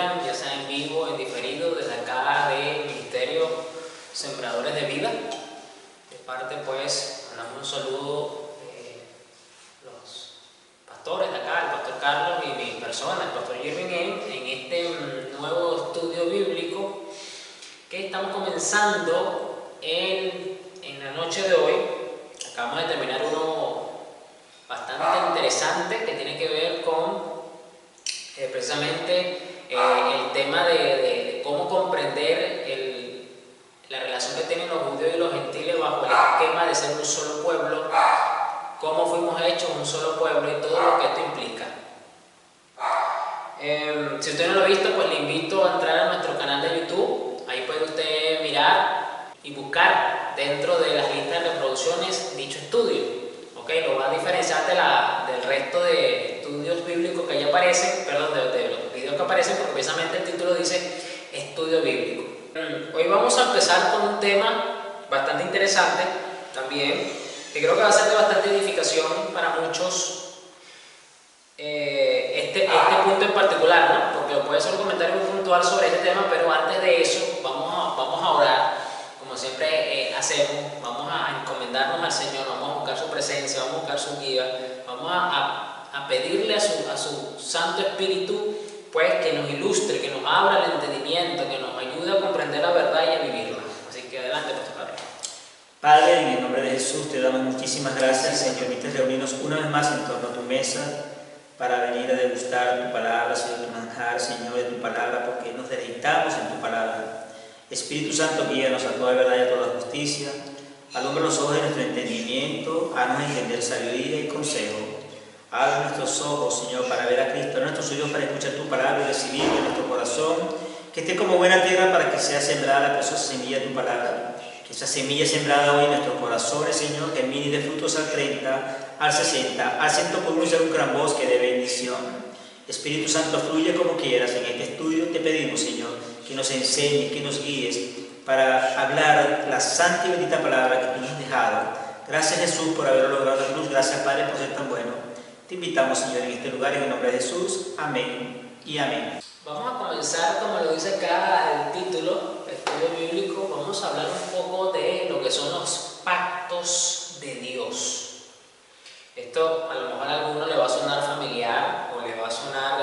miran, ya sea en vivo, en diferido, desde acá del Ministerio Sembradores de Vida. De parte pues, mandamos un saludo los pastores de acá, el pastor Carlos y mi persona, el pastor Irving, en este nuevo estudio bíblico que estamos comenzando en la noche de hoy. Acabamos de terminar uno bastante interesante que tiene que ver con precisamente el tema de cómo comprender la relación que tienen los judíos y los gentiles bajo el esquema de ser un solo pueblo, cómo fuimos hechos un solo pueblo y todo lo que esto implica. Si usted no lo ha visto, pues le invito a entrar a nuestro canal de YouTube. Ahí puede usted mirar y buscar dentro de las listas de reproducciones dicho estudio. ¿Okay? Lo va a diferenciar del resto de estudios bíblicos que ahí aparecen, perdón, de los videos que aparecen, porque precisamente el título dice estudio bíblico. Hoy vamos a empezar con un tema bastante interesante también, que creo que va a ser de bastante edificación para muchos. Este punto en particular, ¿no? Porque puede ser un comentario muy puntual sobre este tema, pero antes de eso vamos a orar, como siempre hacemos. Vamos a encomendarnos al Señor, vamos a buscar su presencia, vamos a buscar su guía, vamos a pedirle a su Santo Espíritu pues que nos ilustre, que nos abra el entendimiento, que nos ayude a comprender la verdad y a vivirla. Así que adelante, Pastor Carlos. Padre, en el nombre de Jesús te damos muchísimas gracias, Señor, permite reunirnos una vez más en torno a tu mesa para venir a degustar tu palabra, Señor, tu manjar, Señor, de tu palabra, porque nos deleitamos en tu palabra. Espíritu Santo, guíanos a toda verdad y a toda justicia, alumbra los ojos de nuestro entendimiento, haznos entender sabiduría y consejo. Abre nuestros ojos, Señor, para ver a Cristo, abre nuestros oídos para escuchar tu palabra y recibirlo en nuestro corazón, que esté como buena tierra para que sea sembrada la preciosa semilla de tu palabra. Que esa semilla sembrada hoy en nuestros corazones, Señor, germine y dé frutos al 30, al 60, al 100 por uno y sea un gran bosque de bendición. Espíritu Santo, fluye como quieras en este estudio. Te pedimos, Señor, que nos enseñes, que nos guíes para hablar la santa y bendita palabra que tú nos has dejado. Gracias, Jesús, por haberlo logrado en la cruz. Gracias, Padre, por ser tan bueno. Te invitamos, Señor, en este lugar, en el nombre de Jesús. Amén y amén. Vamos a comenzar, como lo dice acá el título, estudio bíblico. Vamos a hablar un poco de lo que son los pactos de Dios. Esto a lo mejor a alguno le va a sonar familiar o le va a sonar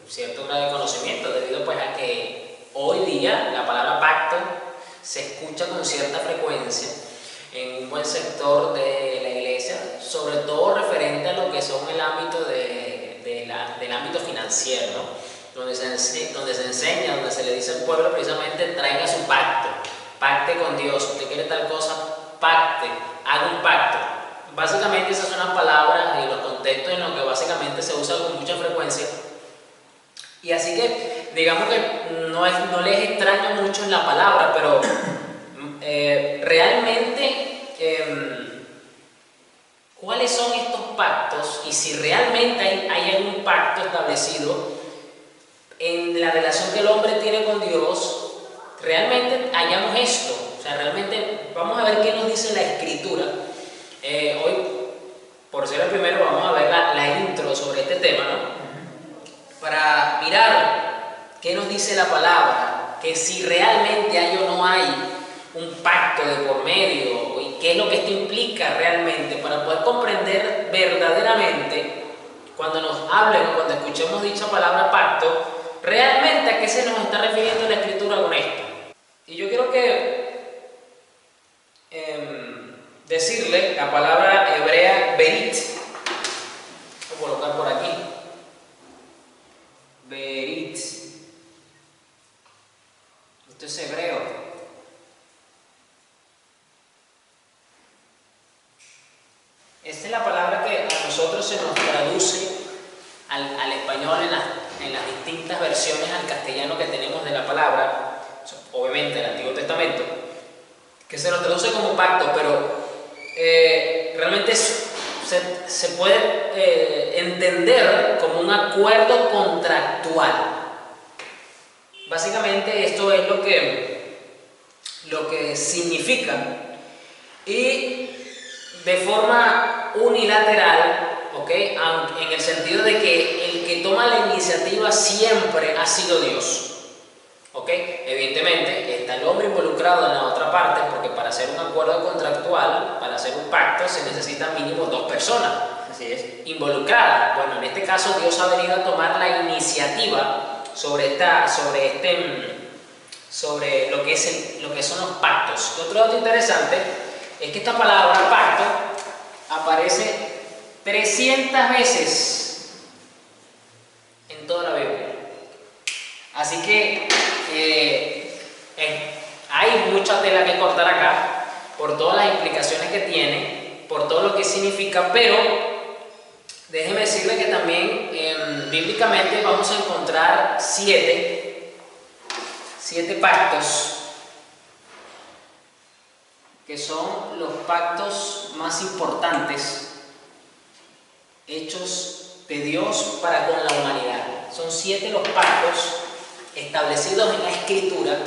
cierto grado de conocimiento, debido pues a que hoy día la palabra pacto se escucha con cierta frecuencia en un buen sector de la iglesia, sobre todo referente a lo que son el ámbito del ámbito financiero, ¿no? Donde se enseña, donde se le dice al pueblo precisamente traiga su pacto, pacte con Dios, usted quiere tal cosa, pacte, haga un pacto. Básicamente esas son las palabras y los contextos en los que básicamente se usa con mucha frecuencia. Y así que digamos que no les extraña mucho la palabra, pero realmente ¿cuáles son estos pactos? Y si realmente hay algún pacto establecido en la relación que el hombre tiene con Dios, realmente hallamos esto. O sea, realmente vamos a ver qué nos dice la Escritura. Hoy, por ser el primero, vamos a ver la intro sobre este tema, ¿no? Para mirar qué nos dice la palabra, que si realmente hay o no hay un pacto de por medio y qué es lo que esto implica realmente, para poder comprender verdaderamente cuando nos hablen o cuando escuchemos dicha palabra pacto, realmente a qué se nos está refiriendo la Escritura con esto. Y yo quiero que decirle la palabra hebrea berit. Voy a colocar por aquí berit. Esto es hebreo. Esta es la palabra que a nosotros se nos traduce al español en las distintas versiones al castellano que tenemos de la palabra, obviamente el Antiguo Testamento, que se nos traduce como pacto, pero realmente se puede entender como un acuerdo contractual. Básicamente esto es lo que significa, y de forma unilateral ¿ok? En el sentido de que el que toma la iniciativa siempre ha sido Dios, ¿ok? Evidentemente está el hombre involucrado en la otra parte, porque para hacer un acuerdo contractual, para hacer un pacto, se necesitan mínimo 2 personas. Así es. Involucrada. Bueno, en este caso Dios ha venido a tomar la iniciativa sobre lo que son los pactos. Y otro dato interesante es que esta palabra pacto aparece 300 veces en toda la Biblia. Así que hay mucha tela que cortar acá por todas las implicaciones que tiene, por todo lo que significa, pero déjeme decirle que también bíblicamente vamos a encontrar 7 pactos que son los pactos más importantes hechos de Dios para con la humanidad. Son 7 los pactos establecidos en la Escritura,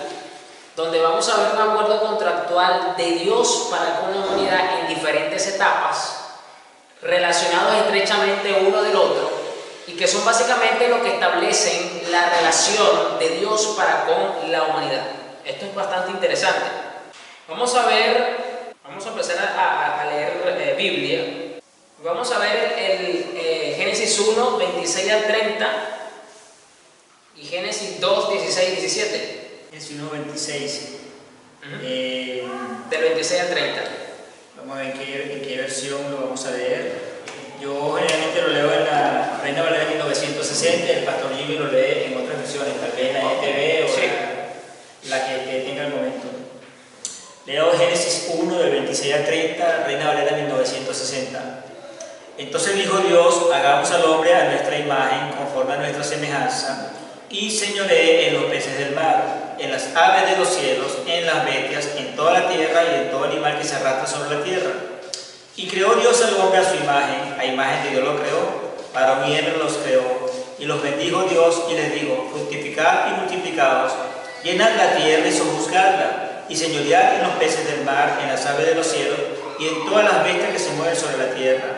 donde vamos a ver un acuerdo contractual de Dios para con la humanidad en diferentes etapas, relacionados estrechamente uno del otro, y que son básicamente lo que establecen la relación de Dios para con la humanidad. Esto es bastante interesante. Vamos a empezar a leer Biblia. Vamos a ver el Génesis 1, 26 al 30 y Génesis 2, 16 y 17. Génesis 1, 26. Del 26 al 30. Vamos a ver en qué versión lo vamos a leer. Yo generalmente lo leo en la Reina Valera 1960, el pastor Jimmy lo lee en otras versiones, tal vez la NTV o sí, la que tenga el momento. Leo Génesis 1 del 26 al 30, Reina Valera 1960. Entonces dijo Dios: hagamos al hombre a nuestra imagen, conforme a nuestra semejanza, y señoree en los peces del mar, en las aves de los cielos, en las bestias, en toda la tierra y en todo animal que se arrastra sobre la tierra. Y creó Dios al hombre a su imagen, a imagen de Dios lo creó, varón y hembra los creó, y los bendijo Dios y les dijo: fructificad y multiplicaos, llenad la tierra y sojuzgadla, y señoread en los peces del mar, en las aves de los cielos, y en todas las bestias que se mueven sobre la tierra.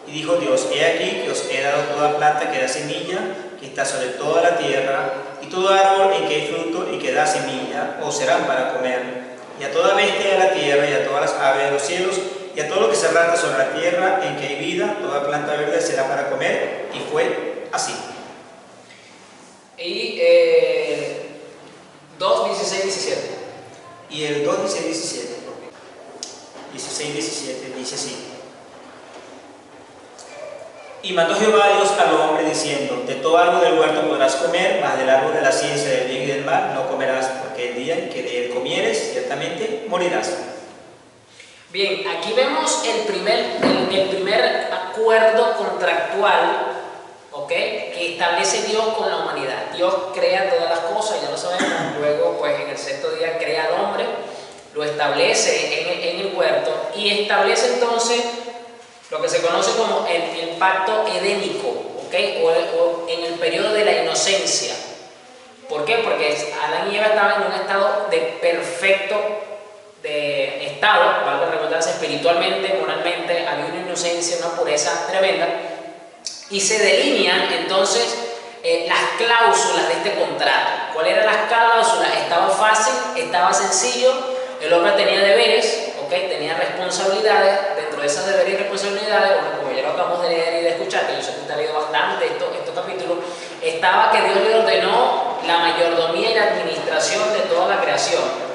Y dijo Dios: he aquí que os he dado toda planta que da semilla, que está sobre toda la tierra, y todo árbol en que hay fruto y que da semilla, os serán para comer. Y a toda bestia de la tierra, y a todas las aves de los cielos, y a todo lo que se arrastra sobre la tierra en que hay vida, toda planta verde será para comer. Y fue así. Y 2, 16, 17. Y el 2, 16, 17. 16, 17 dice así: y mandó Jehová Dios al hombre diciendo: de todo árbol del huerto podrás comer, mas del árbol de la ciencia del bien y del mal no comerás, porque el día en que de él comieres, ciertamente morirás. Bien, aquí vemos el primer acuerdo contractual, ¿ok?, que establece Dios con la humanidad. Dios crea todas las cosas, ya lo sabemos. Luego, pues en el 6º día crea al hombre, lo establece en el huerto y establece entonces lo que se conoce como el pacto edénico, ¿ok?, o en el periodo de la inocencia. ¿Por qué? Porque Adán y Eva estaban en un estado de perfecto estado, valga recordarse, espiritualmente, moralmente, había una inocencia, una pureza tremenda, y se delinean entonces las cláusulas de este contrato. ¿Cuáles eran las cláusulas? Estaba fácil, estaba sencillo, el hombre tenía deberes, ¿okay?, tenía responsabilidades. Dentro de esas deberes y responsabilidades, bueno, como ya lo acabamos de leer y de escuchar, que yo sé que usted ha leído bastante estos capítulos, estaba que Dios le ordenó la mayordomía y la administración de toda la creación.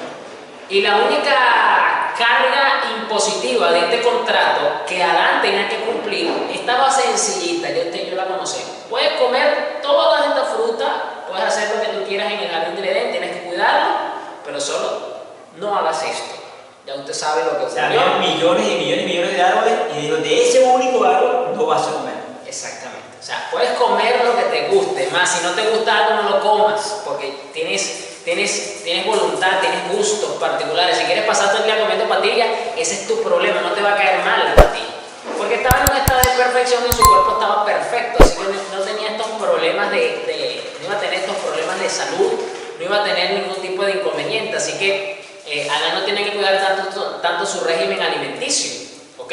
Y la única carga impositiva de este contrato que Adán tenía que cumplir estaba sencillita, yo la conocí. Puedes comer todas estas frutas, puedes hacer lo que tú quieras en el jardín del Edén, tienes que cuidarlo, pero solo no hagas esto. Ya usted sabe lo que ocurrió. Había millones y millones y millones de árboles, y digo, de ese único árbol no vas a comer. Exactamente. O sea, puedes comer lo que te guste, más si no te gusta algo no lo comas, porque tienes voluntad, tienes gustos particulares. Si quieres pasar todo el día comiendo patillas, ese es tu problema, no te va a caer mal la patilla. Porque estaba en un estado de perfección y su cuerpo estaba perfecto, así que no tenía estos problemas no iba a tener estos problemas de salud, no iba a tener ningún tipo de inconveniente. Así que Adán no tiene que cuidar tanto su régimen alimenticio, ¿ok?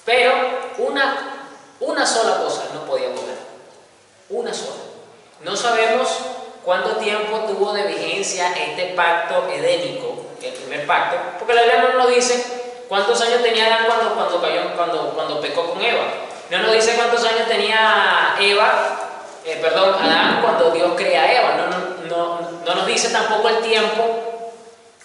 Pero una Una sola cosa no podía comer. Una sola. No sabemos cuánto tiempo tuvo de vigencia este pacto edénico, el primer pacto, porque la Biblia no nos dice cuántos años tenía Adán cuando pecó con Eva. No nos dice cuántos años tenía Adán cuando Dios crea a Eva. No nos dice tampoco el tiempo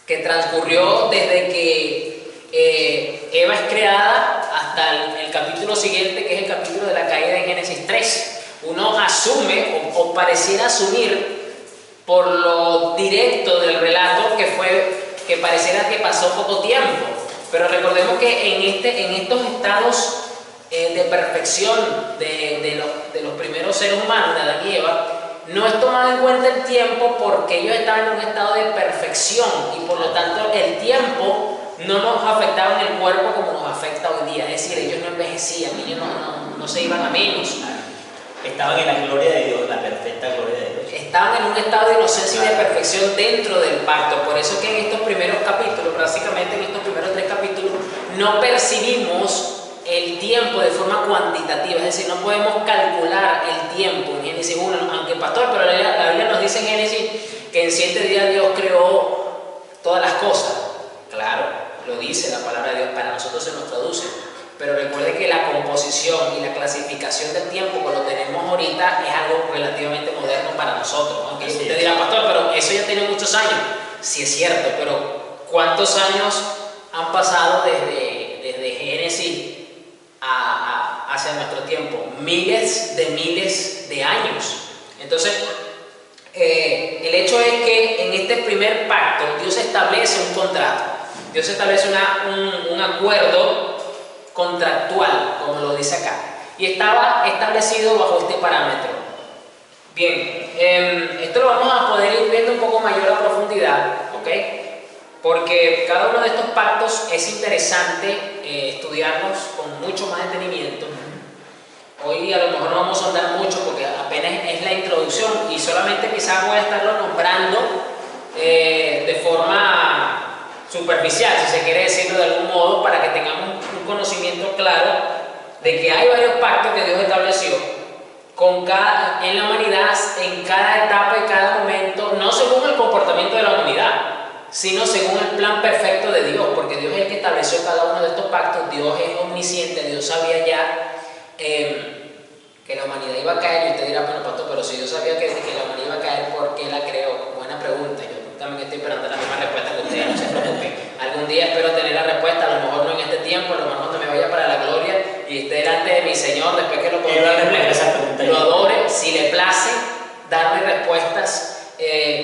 que transcurrió desde que Eva es creada hasta el capítulo siguiente, que es el capítulo de la caída en Génesis 3. Uno asume o pareciera asumir por lo directo del relato que pareciera que pasó poco tiempo, pero recordemos que en estos estados de perfección de los primeros seres humanos, de Adán y Eva, no es tomado en cuenta el tiempo porque ellos estaban en un estado de perfección y por lo tanto el tiempo no nos afectaba en el cuerpo como nos afecta hoy día. Es decir, ellos no envejecían, ellos no se iban a menos. Estaban en la gloria de Dios, la perfecta gloria de Dios. Estaban en un estado de inocencia y de perfección dentro del pacto. Por eso que en estos primeros capítulos, básicamente en estos primeros 3 capítulos, no percibimos el tiempo de forma cuantitativa. Es decir, no podemos calcular el tiempo en Génesis 1, aunque pastor, pero la Biblia nos dice en Génesis que en 7 días Dios creó todas las cosas. Claro, lo dice la palabra de Dios, para nosotros se nos traduce. Pero recuerde que la composición y la clasificación del tiempo que lo tenemos ahorita es algo relativamente moderno para nosotros. Aunque usted dirá, pastor, pero eso ya tiene muchos años. Sí es cierto, pero ¿cuántos años han pasado desde Génesis hacia nuestro tiempo? Miles de años. Entonces, el hecho es que en este primer pacto Dios establece un contrato. Dios establece un acuerdo contractual, como lo dice acá, y estaba establecido bajo este parámetro. Bien, esto lo vamos a poder ir viendo un poco mayor a profundidad, ¿ok? Porque cada uno de estos pactos es interesante estudiarlos con mucho más detenimiento. Hoy a lo mejor no vamos a andar mucho porque apenas es la introducción y solamente quizás voy a estarlo nombrando de forma superficial, si se quiere decirlo de algún modo, para que tengamos un conocimiento claro de que hay varios pactos que Dios estableció en la humanidad, en cada etapa y cada momento, no según el comportamiento de la humanidad, sino según el plan perfecto de Dios, porque Dios es el que estableció cada uno de estos pactos. Dios es omnisciente, Dios sabía ya que la humanidad iba a caer, y usted dirá, bueno, pastor, pero si Dios sabía que la humanidad iba a caer, ¿por qué la creó? Buena pregunta. Yo también estoy esperando la misma respuesta que usted, no se preocupe. Algún día espero tener la respuesta, a lo mejor no en este tiempo, a lo mejor cuando me vaya para la gloria y esté delante de mi Señor, después que lo contemple, lo adore, si le place darme respuestas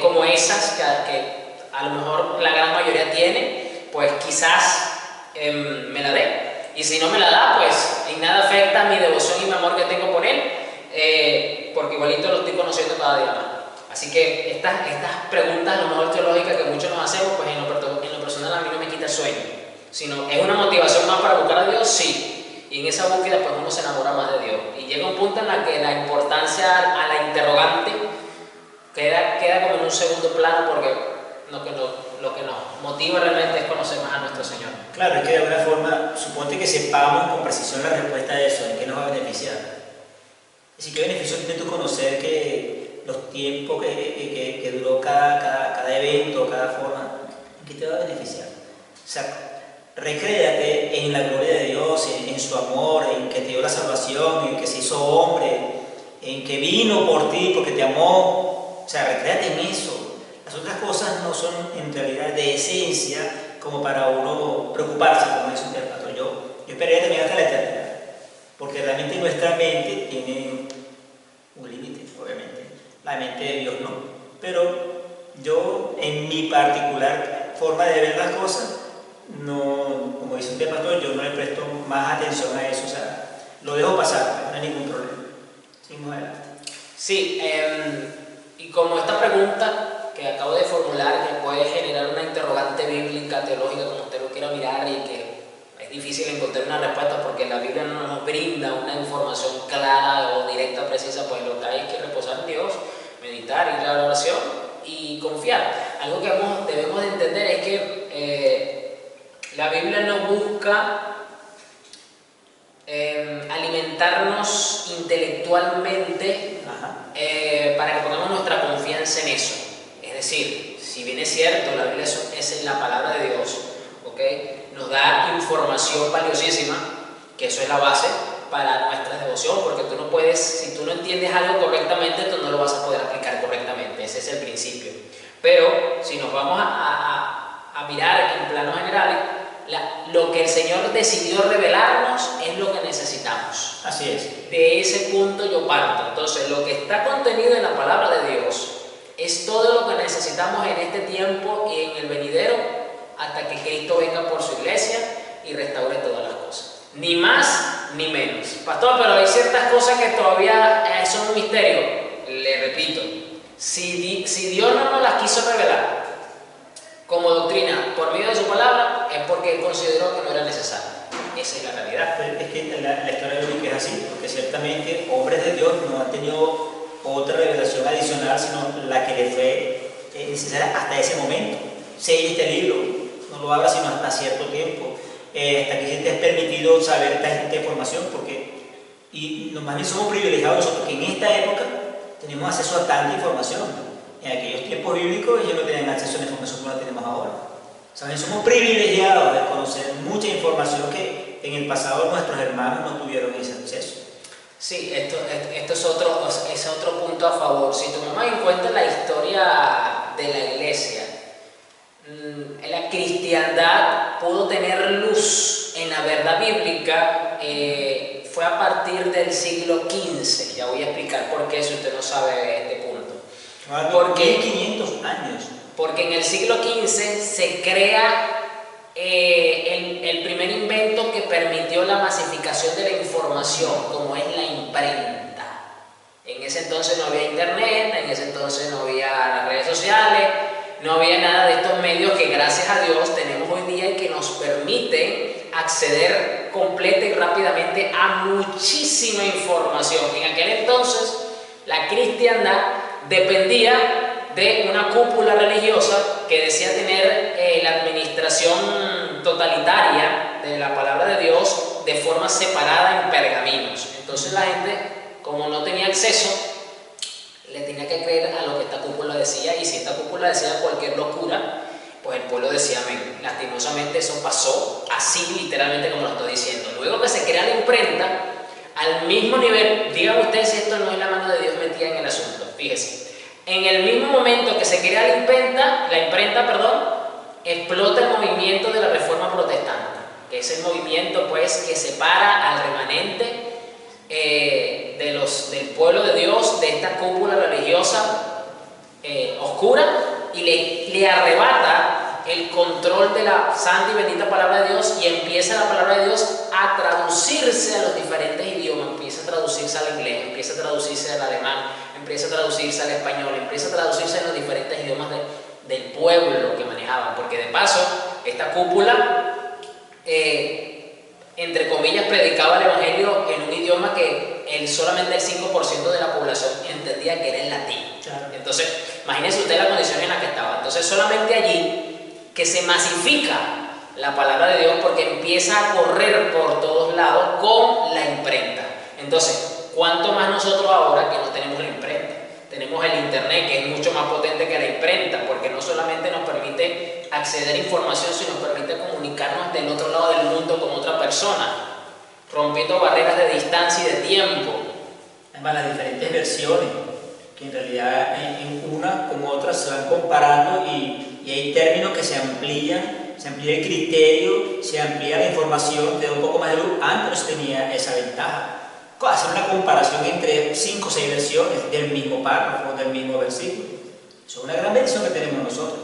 como esas que a lo mejor la gran mayoría tiene, pues quizás me la dé. Y si no me la da, pues en nada afecta mi devoción y mi amor que tengo por Él, porque igualito lo estoy conociendo cada día más. Así que estas preguntas, a lo mejor teológicas, que muchos nos hacemos, pues en lo personal a mí no me quita el sueño, sino es una motivación más para buscar a Dios, sí. Y en esa búsqueda pues uno se enamora más de Dios. Y llega un punto en la que la importancia a la interrogante queda como en un segundo plano, porque lo que nos motiva realmente es conocer más a nuestro Señor. Claro, es que de alguna forma, suponte que sepamos con precisión la respuesta a eso, ¿en qué nos va a beneficiar? Es decir, ¿qué beneficio tiene tú conocer que los tiempos que duró cada evento, cada forma, ¿en qué te va a beneficiar? O sea, recréate en la gloria de Dios, en su amor, en que te dio la salvación, en que se hizo hombre, en que vino por ti porque te amó. O sea, recréate en eso. Las otras cosas no son en realidad de esencia como para uno preocuparse, como dice usted, pastor. Yo esperaría también hasta la eternidad, porque realmente nuestra mente tiene un límite, obviamente. La mente de Dios no. Pero yo, en mi particular forma de ver las cosas, no, como dice usted, pastor, yo no le presto más atención a eso. O sea, lo dejo pasar, no hay ningún problema. Seguimos adelante. Sí, y como esta pregunta que acabo de formular, que puede generar una interrogante bíblica, teológica, como usted lo quiera mirar, y que es difícil encontrar una respuesta porque la Biblia no nos brinda una información clara o directa, precisa, pues lo que hay es que reposar en Dios, meditar, ir a la oración y confiar. Algo que debemos de entender es que la Biblia no busca alimentar alimentarnos intelectualmente para que pongamos nuestra confianza en eso. Es decir, si bien es cierto, la Biblia es la palabra de Dios, ¿okay? Nos da información valiosísima, que eso es la base para nuestra devoción, porque tú no puedes, si tú no entiendes algo correctamente, tú no lo vas a poder aplicar correctamente, ese es el principio. Pero si nos vamos a mirar en plano general, lo que el Señor decidió revelarnos es lo que necesitamos. Así es. De ese punto yo parto. Entonces, lo que está contenido en la palabra de Dios es todo lo que necesitamos en este tiempo y en el venidero, hasta que Cristo venga por su iglesia y restaure todas las cosas. Ni más ni menos. Pastor, pero hay ciertas cosas que todavía son un misterio. Le repito, si Dios no nos las quiso revelar como doctrina por medio de su palabra, es porque Él consideró que no era necesario. Esa es la realidad. Pero es que la historia bíblica es así, porque ciertamente hombres de Dios no han tenido otra revelación adicional, sino la que le fue necesaria hasta ese momento. Sella este libro, no lo abra sino hasta cierto tiempo, hasta que se te es permitido saber esta información, y más bien somos privilegiados nosotros que en esta época tenemos acceso a tanta información. En aquellos tiempos bíblicos ellos no tenían acceso a la información que la tenemos ahora. ¿Saben? Somos privilegiados de conocer mucha información que en el pasado nuestros hermanos no tuvieron ese acceso. Sí, esto es otro punto a favor. Si tomamos en cuenta la historia de la iglesia, la cristiandad pudo tener luz en la verdad bíblica fue a partir del siglo XV. Ya voy a explicar por qué, si usted no sabe este punto. Porque 500 años. Porque en el siglo XV se crea el primer invento que permitió la masificación de la información, como es la imprenta. En ese entonces no había internet, en ese entonces no había las redes sociales, no había nada de estos medios que gracias a Dios tenemos hoy día y que nos permiten acceder completa y rápidamente a muchísima información. En aquel entonces la cristiandad dependía de una cúpula religiosa que decía tener la administración totalitaria de la palabra de Dios de forma separada en pergaminos. Entonces la gente, como no tenía acceso, le tenía que creer a lo que esta cúpula decía, y si esta cúpula decía cualquier locura, pues el pueblo decía amén. Lastimosamente eso pasó así, literalmente como lo estoy diciendo. Luego que se crea la imprenta, al mismo nivel, digan ustedes si esto no es la mano de Dios metida en el asunto, fíjense. En el mismo momento que se crea la imprenta, explota el movimiento de la Reforma Protestante, que es el movimiento pues que separa al remanente del pueblo de Dios, de esta cúpula religiosa oscura, y le arrebata el control de la santa y bendita palabra de Dios, y empieza la palabra de Dios a traducirse a los diferentes idiomas. Empieza a traducirse al inglés, empieza a traducirse al alemán, empieza a traducirse al español, empieza a traducirse en los diferentes idiomas del pueblo que manejaban, porque de paso esta cúpula entre comillas predicaba el evangelio en un idioma que solamente el 5% de la población entendía, que era el latín. Claro. Entonces imagínense usted la condición en la que estaba. Entonces solamente allí que se masifica la palabra de Dios, porque empieza a correr por todos lados con la imprenta. Entonces, ¿cuánto más nosotros ahora que no tenemos la imprenta? Tenemos el internet, que es mucho más potente que la imprenta, porque no solamente nos permite acceder a información, sino nos permite comunicarnos del otro lado del mundo con otra persona, rompiendo barreras de distancia y de tiempo. Además, las diferentes versiones, que en realidad en una con otra se van comparando, y hay términos que se amplía el criterio, se amplía la información, te da un poco más de luz. Antes no se tenía esa ventaja. Hacer una comparación entre 5 o 6 versiones del mismo párrafo, del mismo versículo. Eso es una gran bendición que tenemos nosotros,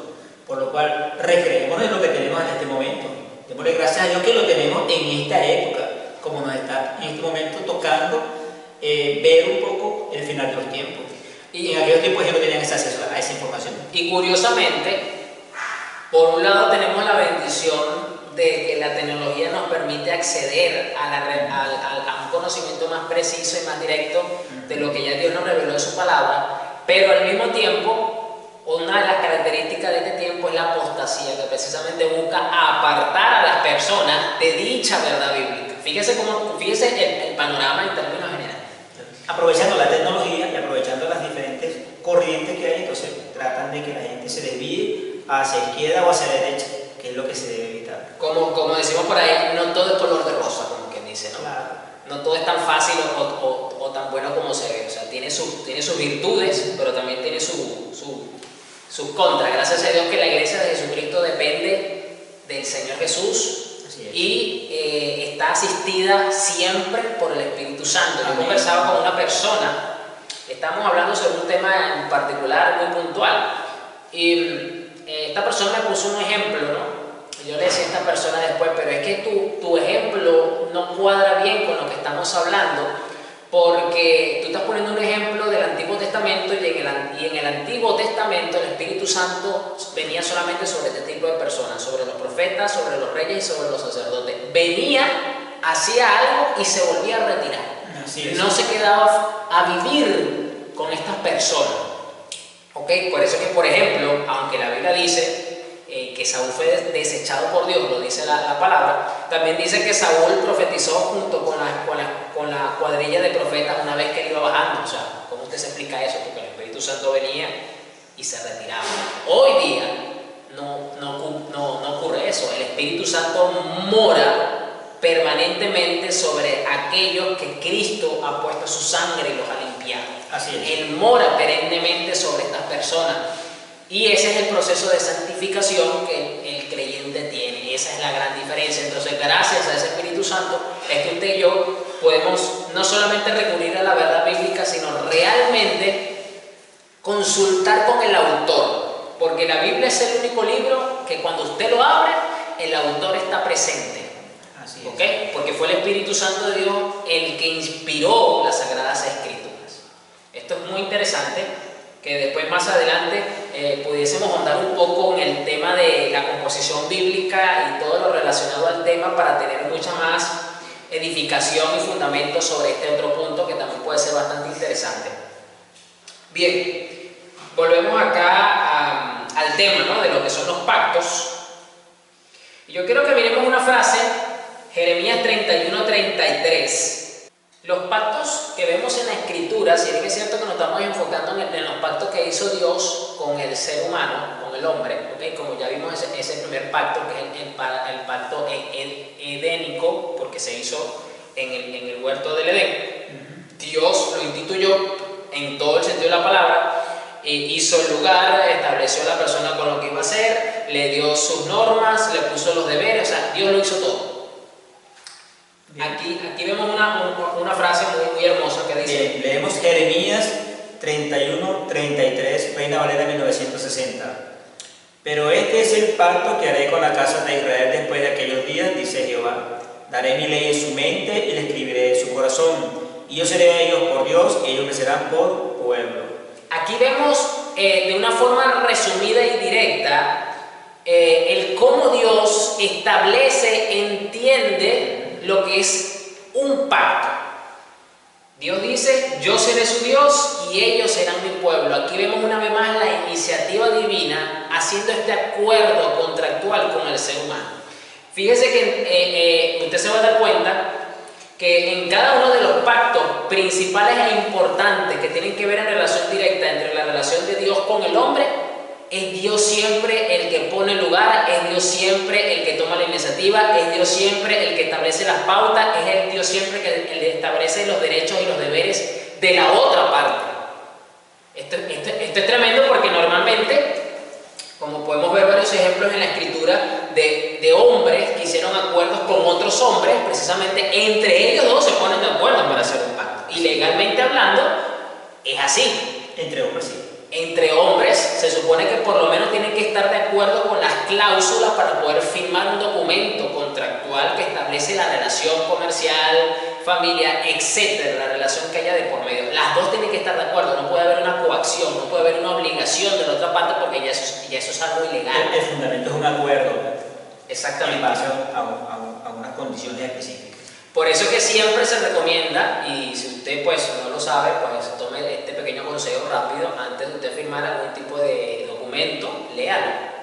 por lo cual recreémonos en lo que tenemos en este momento. Démosle gracias a Dios que lo tenemos en esta época, como nos está en este momento tocando ver un poco el final de los tiempos. Y en aquellos tiempos ellos no tenían ese acceso a esa información. Y curiosamente, por un lado tenemos la bendición de que la tecnología nos permite acceder a un conocimiento más preciso y más directo de lo que ya Dios nos reveló en su palabra, pero al mismo tiempo, una de las características de este tiempo es la apostasía, que precisamente busca apartar a las personas de dicha verdad bíblica. Fíjese el panorama en términos generales. Aprovechando la tecnología y aprovechando las diferentes corrientes que hay, entonces tratan de que la gente se desvíe hacia izquierda o hacia derecha, que es lo que se debe evitar. Como decimos por ahí, no todo es color de rosa, como quien dice, ¿no? Claro. No todo es tan fácil o tan bueno como se ve. O sea, tiene sus virtudes, pero también tiene sus contras. Gracias a Dios que la iglesia de Jesucristo depende del Señor Jesús y está asistida siempre por el Espíritu Santo. Yo conversaba con una persona, estamos hablando sobre un tema en particular muy puntual, y esta persona me puso un ejemplo, ¿no? Yo le decía a esta persona después, pero es que tu ejemplo no cuadra bien con lo que estamos hablando, porque tú estás poniendo un ejemplo del Antiguo Testamento y en el Antiguo Testamento el Espíritu Santo venía solamente sobre este tipo de personas, sobre los profetas, sobre los reyes y sobre los sacerdotes. Venía, hacía algo y se volvía a retirar. No se quedaba a vivir con estas personas. ¿Okay? Por eso que, por ejemplo, aunque la Biblia dice que Saúl fue desechado por Dios, lo dice la palabra, también dice que Saúl profetizó junto con la cuadrilla de profetas una vez que él iba bajando. O sea, ¿cómo usted se explica eso? Porque el Espíritu Santo venía y se retiraba. Hoy día no ocurre eso. El Espíritu Santo mora permanentemente sobre aquellos que Cristo ha puesto su sangre y los ha limpiado. Así es. Él mora perennemente sobre estas personas. Y ese es el proceso de santificación que el creyente tiene. Esa es la gran diferencia. Entonces, gracias a ese Espíritu Santo, es que usted y yo podemos no solamente recurrir a la verdad bíblica, sino realmente consultar con el autor. Porque la Biblia es el único libro que cuando usted lo abre, el autor está presente. Así es. ¿Okay? Porque fue el Espíritu Santo de Dios el que inspiró las Sagradas Escrituras. Esto es muy interesante, que después más adelante pudiésemos ahondar un poco en el tema de la composición bíblica y todo lo relacionado al tema para tener mucha más edificación y fundamento sobre este otro punto que también puede ser bastante interesante. Bien, volvemos acá al tema, ¿no?, de lo que son los pactos. Y yo quiero que miremos una frase, Jeremías 31:33. Los pactos que vemos en la Escritura, si bien es cierto que nos estamos enfocando en los pactos que hizo Dios con el ser humano, con el hombre, ¿okay? Como ya vimos ese primer pacto, que es el pacto edénico, porque se hizo en el huerto del Edén. Dios lo instituyó en todo el sentido de la palabra, hizo el lugar, estableció a la persona con lo que iba a hacer, le dio sus normas, le puso los deberes, o sea, Dios lo hizo todo. Aquí vemos una frase muy hermosa que dice... Bien, leemos Jeremías 31:33, Reina Valera 1960. Pero este es el pacto que haré con la casa de Israel después de aquellos días, dice Jehová. Daré mi ley en su mente y la escribiré en su corazón. Y yo seré a ellos por Dios y ellos me serán por pueblo. Aquí vemos de una forma resumida y directa el cómo Dios establece, entiende lo que es un pacto. Dios dice, yo seré su Dios y ellos serán mi pueblo. Aquí vemos una vez más la iniciativa divina haciendo este acuerdo contractual con el ser humano. Fíjese que usted se va a dar cuenta que en cada uno de los pactos principales e importantes que tienen que ver en relación directa entre la relación de Dios con el hombre, es Dios siempre el que pone el lugar, es Dios siempre el que toma la iniciativa, es Dios siempre el que establece las pautas, es el Dios siempre el que establece los derechos y los deberes de la otra parte. Esto es tremendo porque normalmente, como podemos ver varios ejemplos en la Escritura de hombres que hicieron acuerdos con otros hombres, precisamente entre ellos dos se ponen de acuerdo para hacer un pacto. Y legalmente hablando, es así. Entre hombres, sí. Entre hombres se supone que por lo menos tienen que estar de acuerdo con las cláusulas para poder firmar un documento contractual que establece la relación comercial, familiar, etcétera, la relación que haya de por medio. Las dos tienen que estar de acuerdo, no puede haber una coacción, no puede haber una obligación de la otra parte porque ya eso es algo ilegal. El fundamento es un acuerdo. Exactamente. En base a unas condiciones específicas. Por eso que siempre se recomienda, y si usted pues no lo sabe, pues tome este pequeño consejo rápido, antes de usted firmar algún tipo de documento, léalo.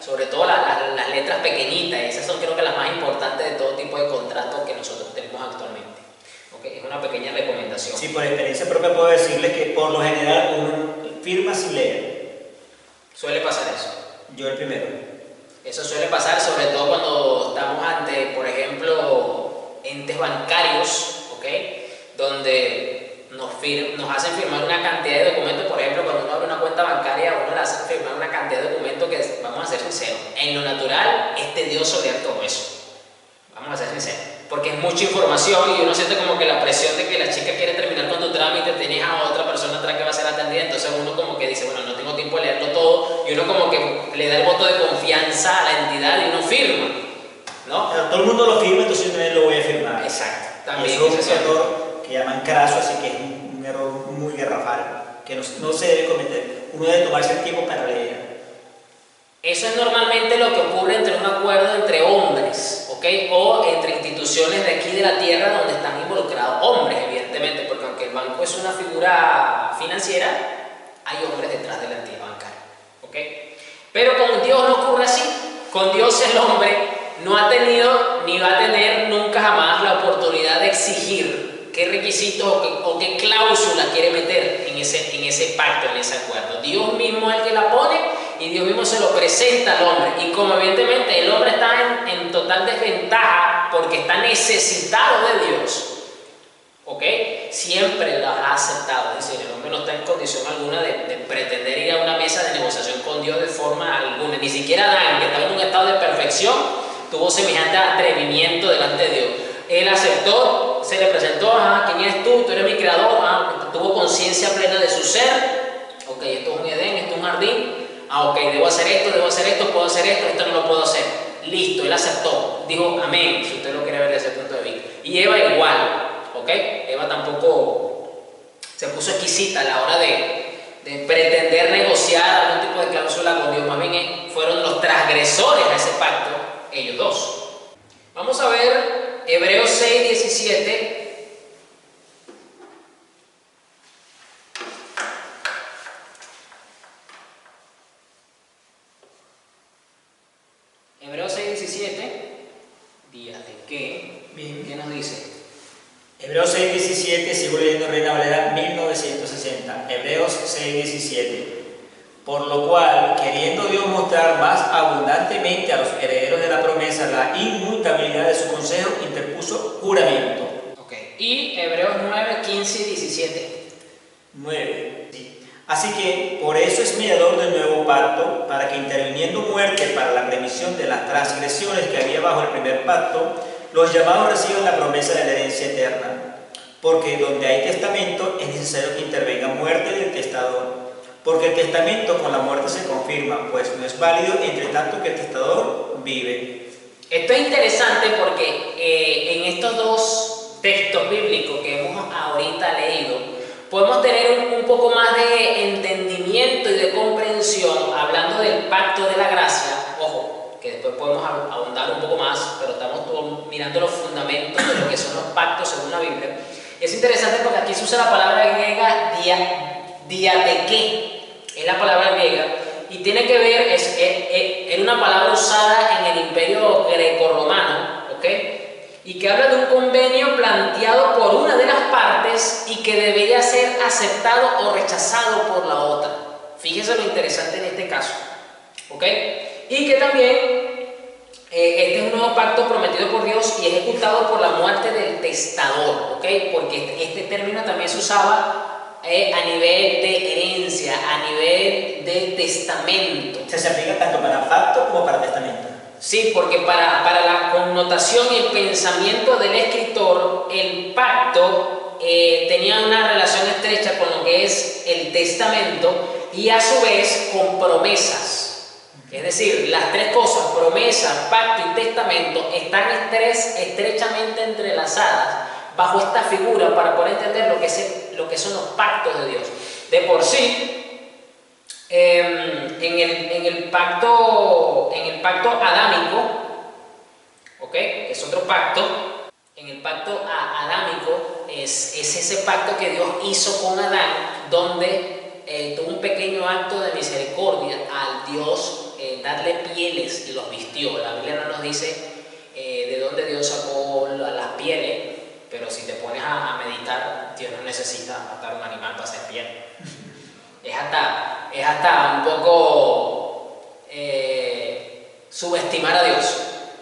Sobre todo las letras pequeñitas, esas son creo que las más importantes de todo tipo de contrato que una pequeña recomendación. Sí, por experiencia propia puedo decirles que por lo general uno firma sin leer. Suele pasar eso. Yo el primero. Eso suele pasar sobre todo cuando estamos ante, por ejemplo, entes bancarios, ¿ok? Donde nos hacen firmar una cantidad de documentos. Por ejemplo, cuando uno abre una cuenta bancaria, uno le hace firmar una cantidad de documentos que, vamos a ser sinceros, en lo natural es tedioso leer todo eso. Vamos a ser sinceros, porque es mucha información y uno siente como que la presión de que la chica quiere terminar con tu trámite, tenés a otra persona atrás que va a ser atendida, entonces uno como que dice, bueno, no tengo tiempo de leerlo todo, y uno como que le da el voto de confianza a la entidad y uno firma, ¿no? Pero todo el mundo lo firma, entonces yo también lo voy a firmar. Exacto, también eso es un error que llaman craso, así que es un error muy garrafal, que no se debe cometer. Uno debe tomarse el tiempo para leer. Eso es normalmente lo que ocurre entre un acuerdo entre hombres, ¿ok? O entre instituciones de aquí de la tierra donde están involucrados hombres, evidentemente, porque aunque el banco es una figura financiera, hay hombres detrás de la entidad bancaria, ¿ok? Pero con Dios no ocurre así. Con Dios el hombre no ha tenido ni va a tener nunca jamás la oportunidad de exigir qué requisitos o qué cláusula quiere meter en ese pacto, en ese acuerdo. Dios mismo es el que la pone y Dios mismo se lo presenta al hombre. Y como evidentemente el hombre está en total desventaja porque está necesitado de Dios, ¿ok? Siempre la ha aceptado. Es decir, el hombre no está en condición alguna de pretender ir a una mesa de negociación con Dios de forma alguna. Ni siquiera Adán, que estaba en un estado de perfección, tuvo semejante atrevimiento delante de Dios. Él aceptó, se le presentó, ¿quién eres tú? Tú eres mi creador. Tuvo conciencia plena de su ser. Ok, esto es un Edén, esto es un jardín. Ok, debo hacer esto, puedo hacer esto no lo puedo hacer. Listo, él aceptó. Dijo amén, si usted lo quiere ver desde ese punto de vista. Y Eva igual, ok. Eva tampoco se puso exquisita a la hora de pretender negociar algún tipo de cláusula con Dios. Más bien fueron los transgresores a ese pacto, ellos dos. Vamos a ver Hebreos 6:17. Hebreos 6:17. ¿Días de qué? Bien. ¿Qué nos dice? Hebreos 6:17, sigo leyendo Reina Valera 1960. Hebreos 6:17. Por lo cual, queriendo Dios mostrar más abundantemente a los herederos de la promesa la inmutabilidad de su consejo, interpuso juramento. Ok. Y Hebreos 9:15 y 17. 9. Sí. Así que por eso es mediador del nuevo pacto, para que interviniendo muerte para la remisión de las transgresiones que había bajo el primer pacto, los llamados reciban la promesa de la herencia eterna. Porque donde hay testamento es necesario que intervenga muerte del testador. Porque el testamento con la muerte se confirma, pues no es válido entre tanto que el testador vive. Esto es interesante porque en estos dos textos bíblicos que hemos ahorita leído, podemos tener un poco más de entendimiento y de comprensión hablando del pacto de la gracia. Ojo, que después podemos ahondar un poco más, pero estamos mirando los fundamentos de lo que son los pactos según la Biblia. Es interesante porque aquí se usa la palabra griega diateque, es la palabra griega, y tiene que ver, era una palabra usada en el imperio greco-romano, ¿ok? Y que habla de un convenio planteado por una de las partes y que debería ser aceptado o rechazado por la otra. Fíjese lo interesante en este caso, ¿ok? Y que también este es un nuevo pacto prometido por Dios y ejecutado por la muerte del testador, ¿ok? Porque este término también se usaba a nivel de herencia, a nivel de testamento. Se aplica tanto para pacto como para testamento. Sí, porque para la connotación y el pensamiento del escritor, el pacto tenía una relación estrecha con lo que es el testamento y a su vez con promesas. Es decir, las tres cosas, promesa, pacto y testamento, están estrechamente entrelazadas bajo esta figura para poder entender lo que son los pactos de Dios. De por sí, en el pacto adámico, ¿ok? Es otro pacto. En el pacto adámico es ese pacto que Dios hizo con Adán, donde tuvo un pequeño acto de misericordia al Dios darle pieles y los vistió. La Biblia no nos dice de dónde Dios sacó las pieles, pero si te pones a meditar, Dios no necesita matar un animal para ser bien. Es hasta un poco subestimar a Dios.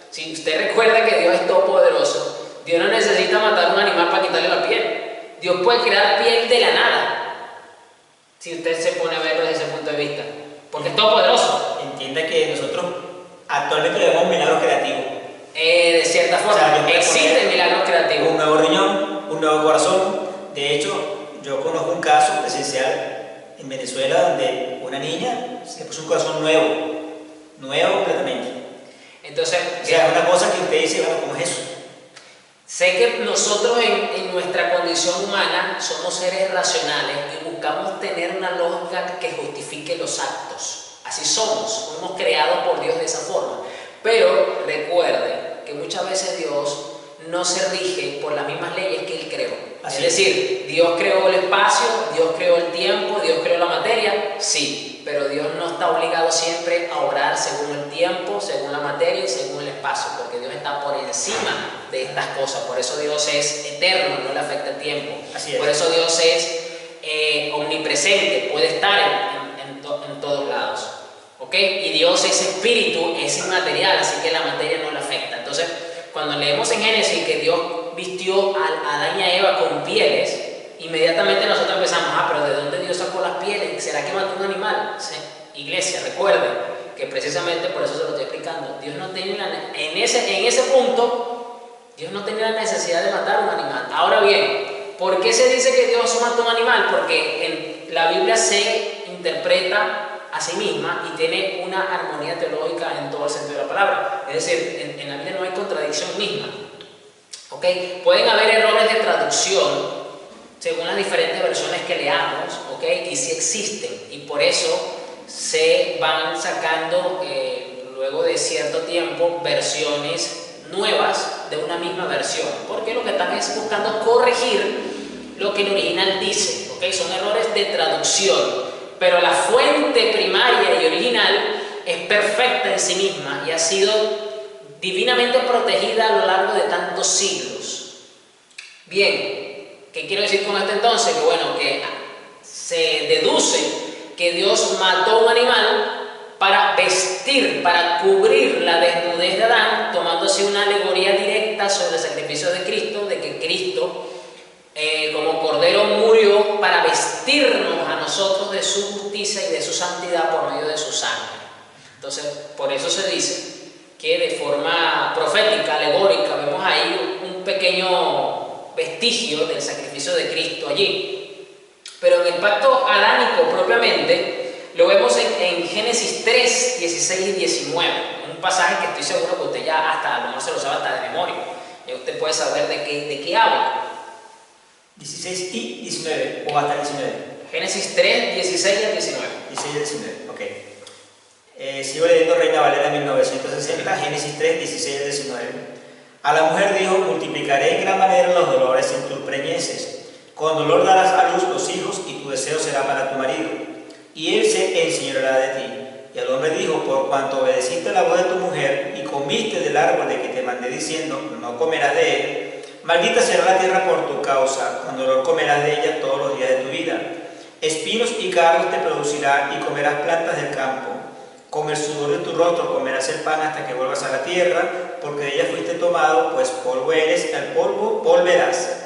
Si usted recuerda que Dios es todopoderoso, Dios no necesita matar un animal para quitarle la piel. Dios puede crear piel de la nada, si usted se pone a verlo desde ese punto de vista, porque es todopoderoso. Entienda que nosotros actualmente vemos milagros creativos. De cierta forma, existen milagros creativos. Un nuevo riñón, un nuevo corazón. De hecho, yo conozco un caso presencial en Venezuela donde una niña se puso un corazón nuevo completamente. Entonces, o sea, es una cosa que usted dice, bueno, ¿cómo es eso? Sé que nosotros en nuestra condición humana somos seres racionales y buscamos tener una lógica que justifique los actos. Así somos, fuimos creados por Dios de esa forma. Pero recuerde que muchas veces Dios no se rige por las mismas leyes que Él creó. Es decir, Dios creó el espacio, Dios creó el tiempo, Dios creó la materia, sí, pero Dios no está obligado siempre a obrar según el tiempo, según la materia y según el espacio, porque Dios está por encima de estas cosas. Por eso Dios es eterno, no le afecta el tiempo. Por eso Dios es omnipresente, puede estar en todos lados. ¿Okay? Y Dios es espíritu, es inmaterial, así que la materia no le afecta. Entonces, cuando leemos en Génesis que Dios vistió a Adán y a Eva con pieles, inmediatamente nosotros empezamos, pero ¿de dónde Dios sacó las pieles? ¿Será que mató un animal? Sí. Iglesia, recuerden que precisamente por eso se lo estoy explicando. Dios no tenía en ese punto, Dios no tenía la necesidad de matar un animal. Ahora bien, ¿por qué se dice que Dios mató un animal? Porque en la Biblia se interpreta a sí misma y tiene una armonía teológica en todo el sentido de la palabra. Es decir, en la Biblia no hay contradicción misma. ¿Okay? Pueden haber errores de traducción según las diferentes versiones que leamos, ¿okay? Y sí existen, y por eso se van sacando luego de cierto tiempo versiones nuevas de una misma versión, porque lo que están es buscando corregir lo que el original dice, ¿okay? Son errores de traducción. Pero la fuente primaria y original es perfecta en sí misma y ha sido divinamente protegida a lo largo de tantos siglos. Bien, ¿qué quiero decir con esto entonces? Que bueno, que se deduce que Dios mató un animal para vestir, para cubrir la desnudez de Adán, tomando así una alegoría directa sobre el sacrificio de Cristo, de que Cristo como Cordero murió para vestirnos a nosotros de su justicia y de su santidad por medio de su sangre. Entonces, por eso se dice que de forma profética, alegórica, vemos ahí un pequeño vestigio del sacrificio de Cristo allí. Pero en el pacto adánico propiamente, lo vemos en Génesis 3, 16 y 19, un pasaje que estoy seguro que usted ya hasta, a lo mejor se lo sabe hasta de memoria, y usted puede saber de qué habla. 16 y 19, o hasta 19. Génesis 3, 16 y 19. 16 y 19, ok. Sigo leyendo Reina Valera 1960, Génesis 3, 16 y 19. A la mujer dijo, multiplicaré en gran manera los dolores en tus preñeces. Con dolor darás a luz los hijos y tu deseo será para tu marido, y él se enseñoreará de ti. Y al hombre dijo, por cuanto obedeciste la voz de tu mujer y comiste del árbol de que te mandé diciendo, no comerás de él, maldita será la tierra por tu causa, con dolor comerás de ella todos los días de tu vida. Espinos y cardos te producirá y comerás plantas del campo. Con el sudor de tu rostro comerás el pan hasta que vuelvas a la tierra, porque de ella fuiste tomado, pues polvo eres, al polvo volverás.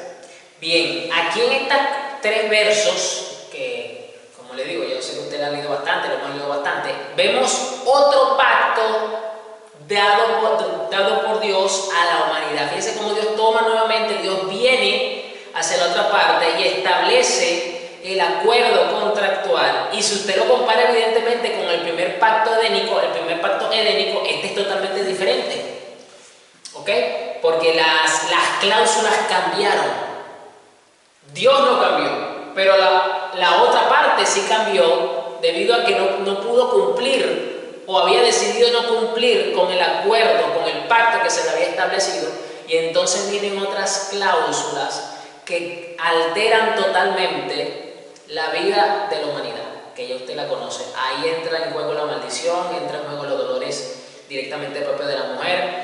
Bien, aquí en estos 3 versos, que como le digo, yo sé que usted lo ha leído bastante, lo hemos leído bastante, vemos otro pacto dado por Dios a la humanidad. Fíjense cómo Dios toma nuevamente, Dios viene hacia la otra parte y establece el acuerdo contractual. Y si usted lo compara evidentemente con el primer pacto edénico, este es totalmente diferente. ¿Ok? Porque las cláusulas cambiaron. Dios no cambió, pero la otra parte sí cambió debido a que no pudo cumplir o había decidido no cumplir con el acuerdo, con el pacto que se le había establecido, y entonces vienen otras cláusulas que alteran totalmente la vida de la humanidad, que ya usted la conoce. Ahí entra en juego la maldición, entra en juego los dolores directamente propios de la mujer.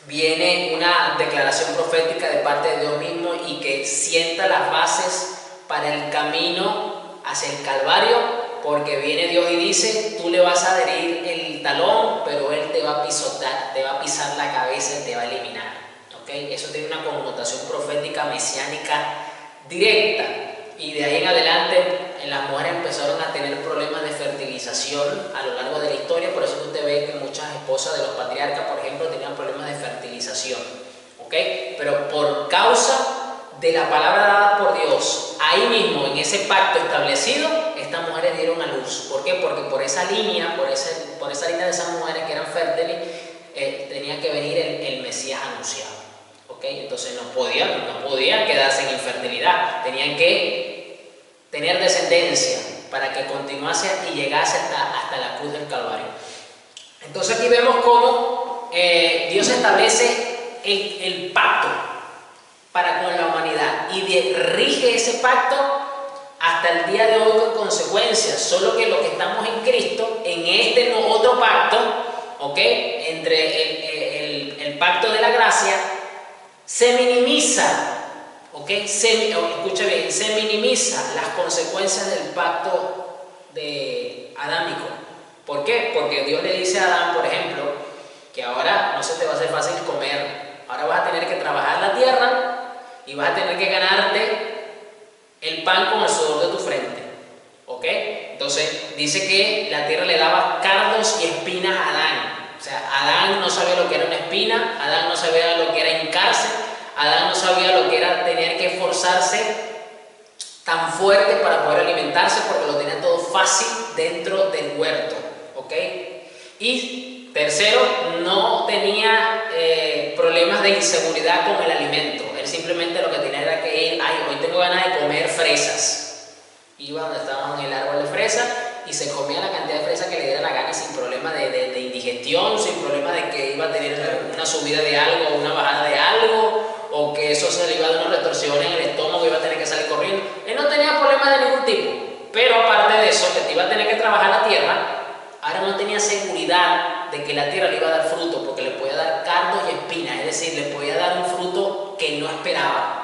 viene una declaración profética de parte de Dios mismo y que sienta las bases para el camino hacia el Calvario, porque viene Dios y dice: tú le vas a adherir el talón, pero Él te va a pisotear, te va a pisar la cabeza y te va a eliminar. ¿Okay? Eso tiene una connotación profética mesiánica directa, y de ahí en adelante las mujeres empezaron a tener problemas de fertilización a lo largo de la historia. Por eso usted ve que muchas esposas de los patriarcas, por ejemplo, tenían problemas de fertilización. ¿Okay? Pero por causa de la palabra dada por Dios, ahí mismo en ese pacto establecido, estas mujeres dieron a luz. ¿Por qué? Porque por esa línea, por esa línea de esas mujeres que eran fértiles, tenía que venir el Mesías anunciado. ¿Okay? Entonces no podían quedarse en infertilidad, tenían que tener descendencia para que continuase y llegase hasta la cruz del Calvario. Entonces aquí vemos cómo Dios establece el pacto para con la humanidad y rige ese pacto hasta el día de hoy con consecuencias. Solo que los que estamos en Cristo, en este otro pacto, ¿okay? Entre el pacto de la gracia, se minimiza, ¿okay? Escucha bien, se minimiza las consecuencias del pacto adámico. ¿Por qué? Porque Dios le dice a Adán, por ejemplo, que ahora no se te va a hacer fácil comer, ahora vas a tener que trabajar la tierra y vas a tener que ganarte el pan con el sudor de tu frente. ¿Ok? Entonces dice que la tierra le daba cardos y espinas a Adán. O sea, Adán no sabía lo que era una espina, Adán no sabía lo que era hincarse, Adán no sabía lo que era tener que esforzarse tan fuerte para poder alimentarse, porque lo tenía todo fácil dentro del huerto. ¿Ok? Y tercero, no tenía problemas de inseguridad con el alimento. Él simplemente lo que tenía era que ir: ay, hoy tengo ganas de comer fresas. Iba donde estaba en el árbol de fresa y se comía la cantidad de fresas que le diera la gana, sin problema de indigestión, sin problema de que iba a tener una subida de algo o una bajada de algo, o que eso se le iba a dar una retorsión en el estómago y iba a tener que salir corriendo. Él no tenía problemas de ningún tipo. Pero aparte de eso, que te iba a tener que trabajar la tierra, ahora no tenía seguridad de que la tierra le iba a dar fruto, porque le podía dar cardos y espinas, es decir, le podía dar un fruto que no esperaba.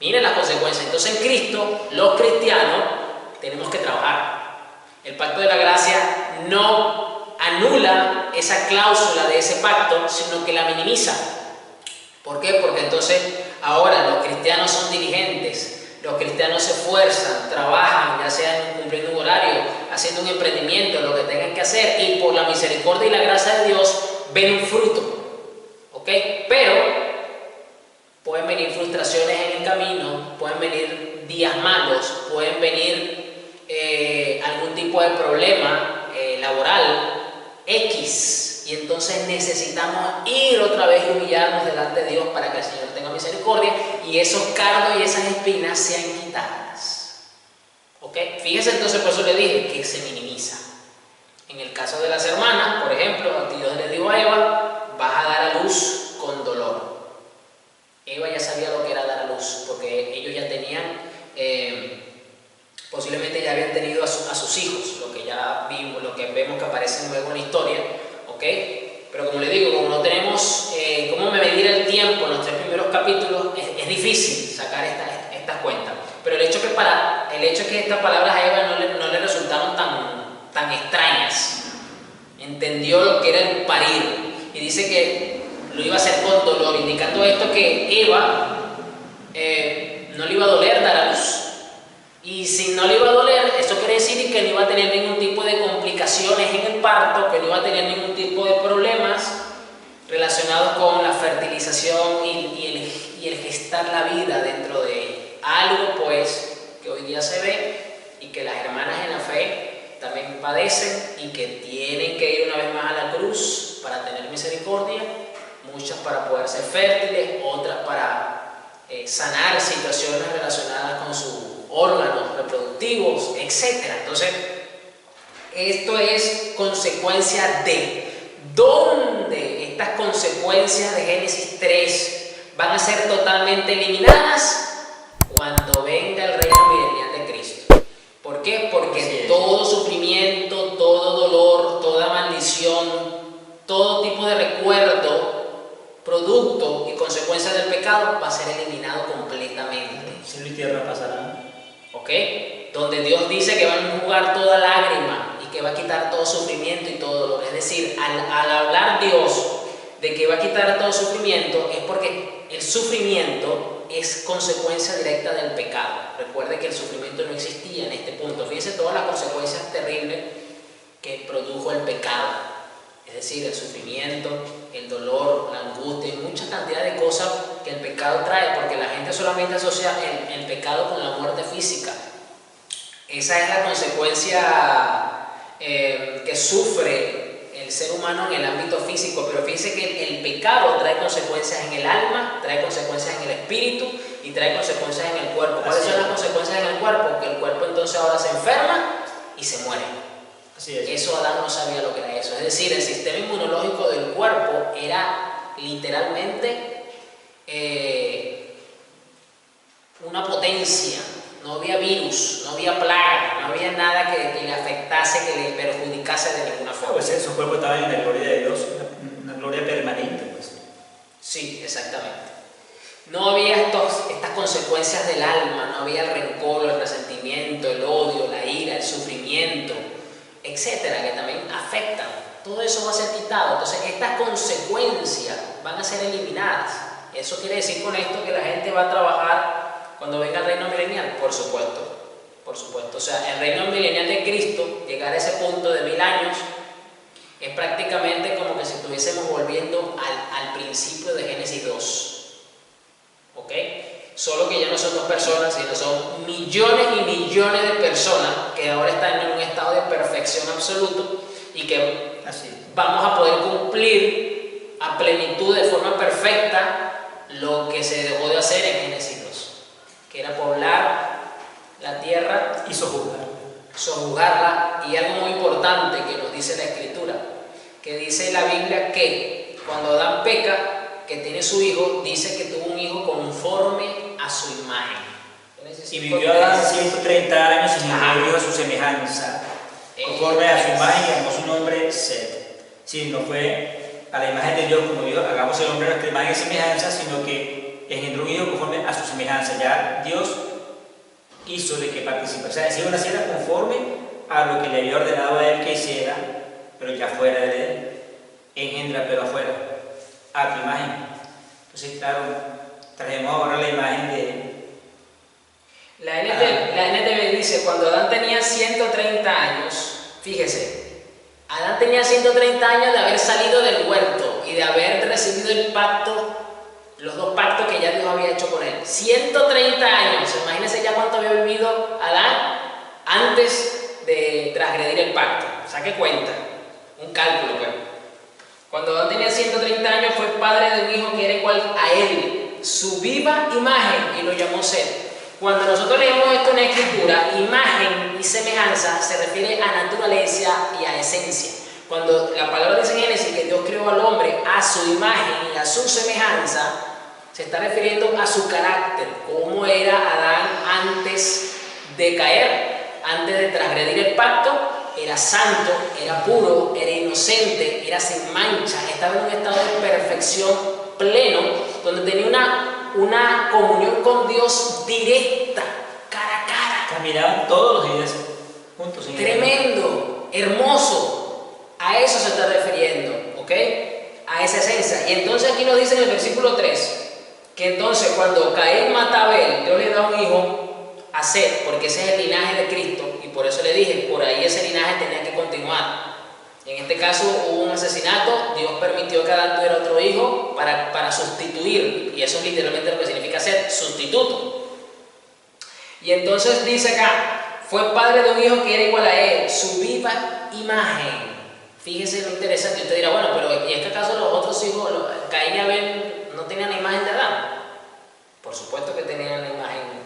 Miren las consecuencias. Entonces en Cristo, los cristianos tenemos que trabajar. El pacto de la gracia no anula esa cláusula de ese pacto, sino que la minimiza. ¿Por qué? Porque entonces ahora los cristianos son diligentes, los cristianos se esfuerzan, trabajan, ya sea cumpliendo un horario, haciendo un emprendimiento, lo que tengan que hacer, y por la misericordia y la gracia de Dios ven un fruto. ¿Ok? Pero pueden venir frustraciones en el camino, pueden venir días malos, pueden venir algún tipo de problema laboral X, y entonces necesitamos ir otra vez y humillarnos delante de Dios para que el Señor tenga misericordia y esos cardos y esas espinas sean quitadas. ¿Ok? Fíjense, entonces por eso le dije que se minimiza. En el caso de las hermanas, por ejemplo, Dios le dijo a Eva: vas a dar a luz con dolor. Eva ya sabía lo que era dar a luz, porque ellos ya tenían, posiblemente ya habían tenido a sus hijos, lo que ya vimos, lo que vemos que aparece luego en la historia, ¿ok? Pero como le digo, como no tenemos cómo medir el tiempo en los 3 primeros capítulos, es difícil sacar estas cuentas. Pero el hecho que estas palabras a Eva no le resultaron tan extrañas, entendió lo que era el parir, y dice que lo iba a hacer con dolor, indicando esto que Eva no le iba a doler dar a luz. Y si no le iba a doler, eso quiere decir que no iba a tener ningún tipo de complicaciones en el parto, que no iba a tener ningún tipo de problemas relacionados con la fertilización y el gestar la vida dentro de ella. Algo pues que hoy día se ve y que las hermanas en la fe también padecen y que tienen que ir una vez más a la cruz para tener misericordia, muchas para poder ser fértiles, otras para sanar situaciones relacionadas con sus órganos reproductivos, etc. Entonces, esto es consecuencia de ¿dónde estas consecuencias de Génesis 3 van a ser totalmente eliminadas? Cuando venga el reino milenial de Cristo. ¿Por qué? Porque todo sufrimiento, todo dolor, toda maldición, todo tipo de recuerdo produce consecuencia del pecado va a ser eliminado completamente. Cielo y tierra pasarán. ¿Ok? Donde Dios dice que va a enjugar toda lágrima y que va a quitar todo sufrimiento y todo dolor. Es decir, al hablar Dios de que va a quitar todo sufrimiento, es porque el sufrimiento es consecuencia directa del pecado. Recuerde que el sufrimiento no existía en este punto. Fíjense todas las consecuencias terribles que produjo el pecado. Es decir, el sufrimiento, el dolor, la angustia y mucha cantidad de cosas que el pecado trae, porque la gente solamente asocia el pecado con la muerte física. Esa es la consecuencia que sufre el ser humano en el ámbito físico, pero fíjense que el pecado trae consecuencias en el alma, trae consecuencias en el espíritu y trae consecuencias en el cuerpo. ¿Cuáles son las consecuencias en el cuerpo? Que el cuerpo entonces ahora se enferma y se muere. Así es. Eso Adán no sabía lo que era eso. Es decir, el sistema inmunológico del cuerpo era literalmente una potencia. No había virus, no había plaga, no había nada que le afectase, que le perjudicase de ninguna forma. Pues esos cuerpos estaban en la gloria de Dios, una gloria permanente, pues. Sí, exactamente. No había estas consecuencias del alma, no había el rencor, el resentimiento, el odio, la ira, el sufrimiento, etcétera, que también afectan. Todo eso va a ser quitado. Entonces, estas consecuencias van a ser eliminadas. Eso quiere decir con esto que la gente va a trabajar cuando venga el reino milenial, por supuesto. Por supuesto. O sea, el reino milenial de Cristo, llegar a ese punto de 1000 años, es prácticamente como que si estuviésemos volviendo al principio de Génesis 2. ¿Ok? Solo que ya no son 2 personas, sino son millones y millones de personas que ahora están en un estado de perfección absoluto y que vamos a poder cumplir a plenitud, de forma perfecta, lo que se dejó de hacer en Génesis 2, que era poblar la tierra y sojuzgarla. Y algo muy importante que nos dice la Escritura, que dice la Biblia que cuando Adán peca, que tiene su hijo, dice que tuvo un hijo conforme a su imagen. Y vivió Adán 130 años y vivió a su semejanza, conforme a su imagen, y llamó su nombre Set. Sí, no fue a la imagen de Dios como Dios, hagamos el hombre a nuestra imagen y semejanza, sino que engendró un hijo conforme a su semejanza. Ya Dios hizo de que participara. O sea, si uno naciera conforme a lo que le había ordenado a él que hiciera, pero ya fuera de él, engendra, pero afuera, a tu imagen. Entonces, claro, traemos ahora la imagen de... La NTV dice, cuando Adán tenía 130 años, fíjese, Adán tenía 130 años de haber salido del huerto y de haber recibido el pacto, los 2 pactos que ya Dios había hecho con él. 130 años, imagínense ya cuánto había vivido Adán antes de transgredir el pacto. Saque cuenta, un cálculo, pues. Cuando Adán tenía 130 años fue padre de un hijo que era igual a él, su viva imagen, y lo llamó Set. Cuando nosotros leemos esto en la Escritura, imagen y semejanza se refiere a naturaleza y a esencia. Cuando la palabra dice en Génesis que Dios creó al hombre a su imagen y a su semejanza, se está refiriendo a su carácter, cómo era Adán antes de caer, antes de transgredir el pacto. Era santo, era puro, era inocente, era sin mancha, estaba en un estado de perfección pleno, donde tenía una comunión con Dios directa, cara a cara. Caminaban todos los días juntos. Tremendo, hermoso. A eso se está refiriendo, ¿ok? A esa esencia. Y entonces aquí nos dice en el versículo 3, que entonces cuando Caín mata a Abel, Dios le da un hijo a Set, porque ese es el linaje de Cristo, y por eso le dije, por ahí ese linaje tenía que continuar. En este caso hubo un asesinato, Dios permitió que Adán tuviera otro hijo para sustituir, y eso es literalmente lo que significa ser sustituto. Y entonces dice acá, fue padre de un hijo que era igual a él, su viva imagen. Fíjese lo interesante, usted dirá, bueno, pero ¿y es que acaso los otros hijos, Caín y Abel, no tenían la imagen de Adán? Por supuesto que tenían la imagen,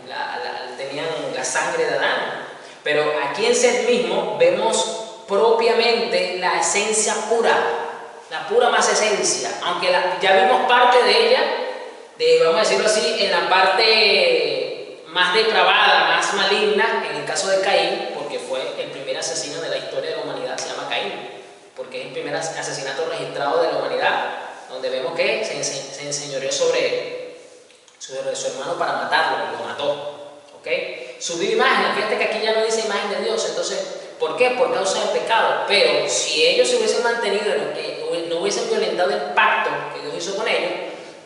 tenían la sangre de Adán, pero aquí en Set mismo vemos propiamente la esencia pura, la pura más esencia, aunque ya vimos parte de ella, vamos a decirlo así, en la parte más depravada, más maligna, en el caso de Caín, porque fue el primer asesino de la historia de la humanidad, se llama Caín, porque es el primer asesinato registrado de la humanidad. donde vemos que se enseñoreó sobre su hermano para matarlo, lo mató. ¿Okay? Subió imagen, fíjate que aquí ya no dice imagen de Dios, entonces, ¿por qué? Por causa del pecado. Pero si ellos se hubiesen mantenido, no hubiesen violentado el pacto que Dios hizo con ellos,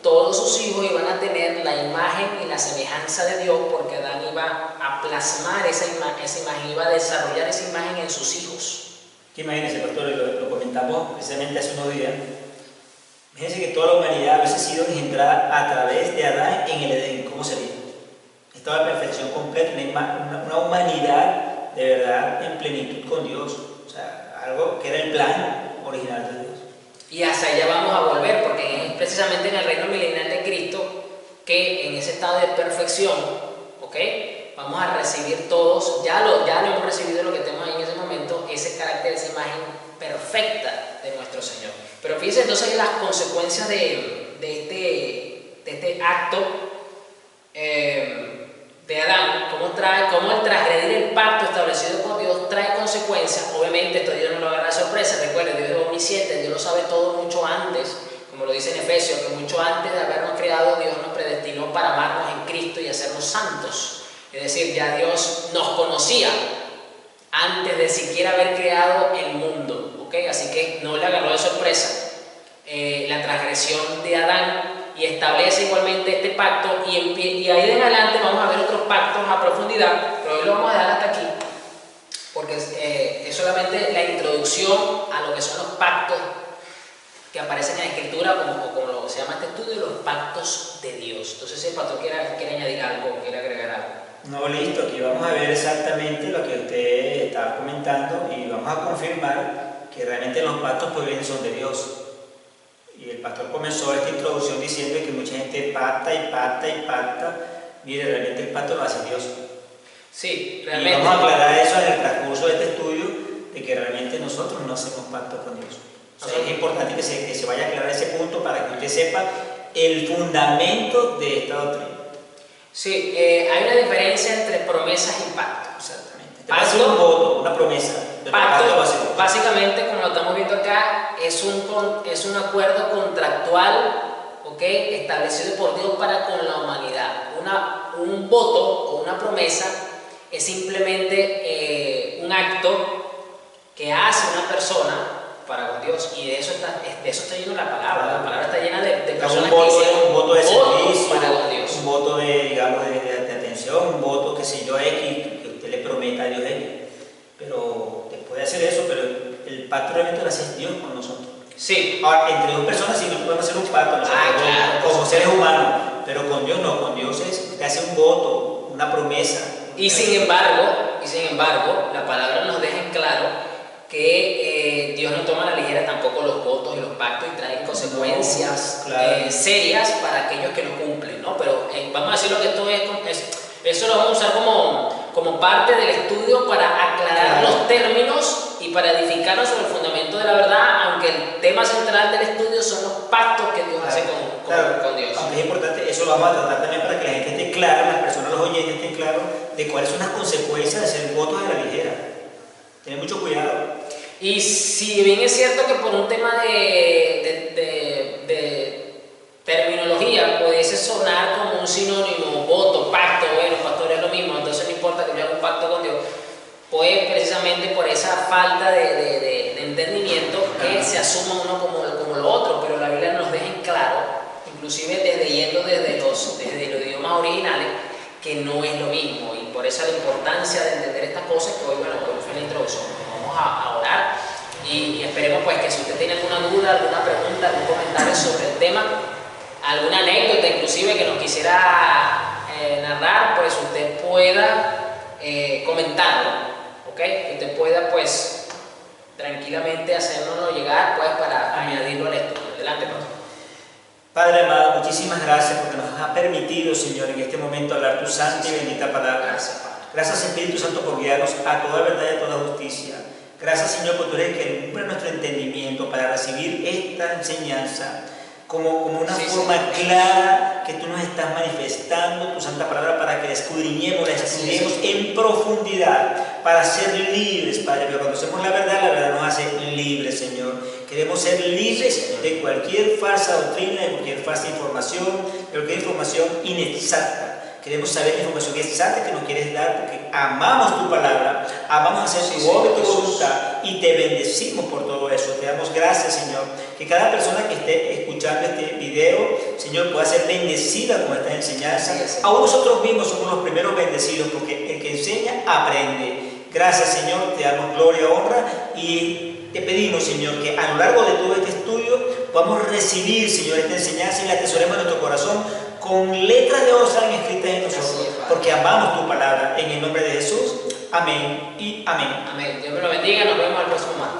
todos sus hijos iban a tener la imagen y la semejanza de Dios, porque Adán iba a plasmar esa imagen, iba a desarrollar esa imagen en sus hijos. Que imagínense, pastor, lo comentamos precisamente hace unos días. Fíjense que toda la humanidad hubiese sido engendrada a través de Adán en el Edén. ¿Cómo sería? Estaba en perfección completa, una humanidad de verdad en plenitud con Dios. O sea, algo que era el plan original de Dios. Y hacia allá vamos a volver, porque es precisamente en el reino milenial de Cristo que en ese estado de perfección, ¿ok? Vamos a recibir todos, ya lo hemos recibido lo que tenemos ahí en ese momento, ese carácter, esa imagen perfecta de nuestro Señor. Pero fíjense entonces las consecuencias de este acto de Adán, cómo el transgredir el pacto establecido por Dios trae consecuencias. Obviamente esto Dios no lo agarra de sorpresa, recuerden, Dios es omnisciente, Dios lo sabe todo mucho antes, como lo dice en Efesios, que mucho antes de habernos creado, Dios nos predestinó para amarnos en Cristo y hacernos santos. Es decir, ya Dios nos conocía antes de siquiera haber creado el mundo, ¿ok? Así que no le agarró de sorpresa la transgresión de Adán, y establece igualmente este pacto, y ahí en adelante vamos a ver otros pactos a profundidad, pero hoy lo vamos a dejar hasta aquí, porque es solamente la introducción a lo que son los pactos que aparecen en la Escritura, como se llama este estudio, los pactos de Dios. Entonces, si el pastor quiere añadir algo, quiere agregar algo. No, listo, aquí vamos a ver exactamente lo que usted estaba comentando y vamos a confirmar que realmente los pactos pues bien son de Dios. Y el pastor comenzó esta introducción diciendo que mucha gente pacta y pacta y pacta. Mire, realmente el pacto lo hace Dios. Sí, realmente. Y vamos a aclarar eso en el transcurso de este estudio, de que realmente nosotros no hacemos pacto con Dios. O sea, es importante que se vaya a aclarar ese punto para que usted sepa el fundamento de esta doctrina. Sí, hay una diferencia entre promesas y pacto. Exactamente. Pacto, un voto, una promesa. Pacto, básicamente, como lo estamos viendo acá, es un acuerdo contractual, ¿okay? Establecido por Dios para con la humanidad. Un voto o una promesa es simplemente un acto que hace una persona para con Dios, y de eso está lleno la palabra. La palabra está llena de personas que hicieron un voto de servicio, para con Dios. Un voto de atención, un voto, que si yo X, que usted le prometa a Dios X. Pero puede hacer eso, pero el pacto realmente lo hace Dios con nosotros. Sí. Ahora, entre dos personas sí no podemos hacer un pacto, claro, como seres humanos, pero con Dios no, con Dios te hace un voto, una promesa. Y sin embargo, la palabra nos deja en claro que Dios no toma a la ligera tampoco los votos y los pactos, y traen consecuencias serias para aquellos que no cumplen, ¿no? Pero vamos a decirlo que eso lo vamos a usar como parte del estudio para aclarar los términos y para edificarnos sobre el fundamento de la verdad, aunque el tema central del estudio son los pactos que Dios hace con Dios. Aunque es importante, eso lo vamos a tratar también para que la gente esté clara, las personas, los oyentes estén claros de cuáles son las consecuencias de hacer votos a la ligera. Tener mucho cuidado. Y si bien es cierto que por un tema de terminología pudiese sonar como un sinónimo, voto, pacto, bueno, pastor, es lo mismo, entonces no importa que yo haga un pacto con Dios, pues precisamente por esa falta de entendimiento que se asuma uno como lo otro, pero la Biblia nos deja en claro, inclusive desde los idiomas originales, que no es lo mismo, y por eso la importancia de entender estas cosas, que hoy fue la introducción. Vamos a orar y esperemos pues que si usted tiene alguna duda, alguna pregunta, algún comentario sobre el tema, alguna anécdota inclusive que nos quisiera narrar, pues usted pueda comentarlo, ¿ok? Que usted pueda pues tranquilamente hacérnoslo llegar pues para añadirlo al estudio. Adelante, pastor. Padre amado, muchísimas gracias porque nos has permitido, Señor, en este momento hablar tu santa y bendita palabra. Gracias, Padre. Gracias, Espíritu Santo, por guiarnos a toda verdad y a toda justicia. Gracias, Señor, porque tú eres el que alumbra nuestro entendimiento para recibir esta enseñanza como una forma clara que tú nos estás manifestando, tu santa palabra, para que la escudriñemos en profundidad, para ser libres, Padre. Pero cuando hacemos la verdad nos hace libres, Señor. Que Queremos ser libres de cualquier falsa doctrina, de cualquier falsa información, de cualquier información inexacta. Queremos saber la información exacta que nos quieres dar porque amamos tu palabra, amamos hacer tu obra y tu voluntad y te bendecimos por todo eso. Te damos gracias, Señor. Que cada persona que esté escuchando este video, Señor, pueda ser bendecida con esta enseñanza. Aún nosotros mismos somos los primeros bendecidos porque el que enseña aprende. Gracias, Señor. Te damos gloria, honra y te pedimos, Señor, que a lo largo de todo este estudio podamos recibir, Señor, esta enseñanza y la atesoremos en nuestro corazón con letras de oro sean escritas en nosotros, porque amamos tu palabra. En el nombre de Jesús, amén y amén. Amén. Dios me lo bendiga. Nos vemos el próximo martes.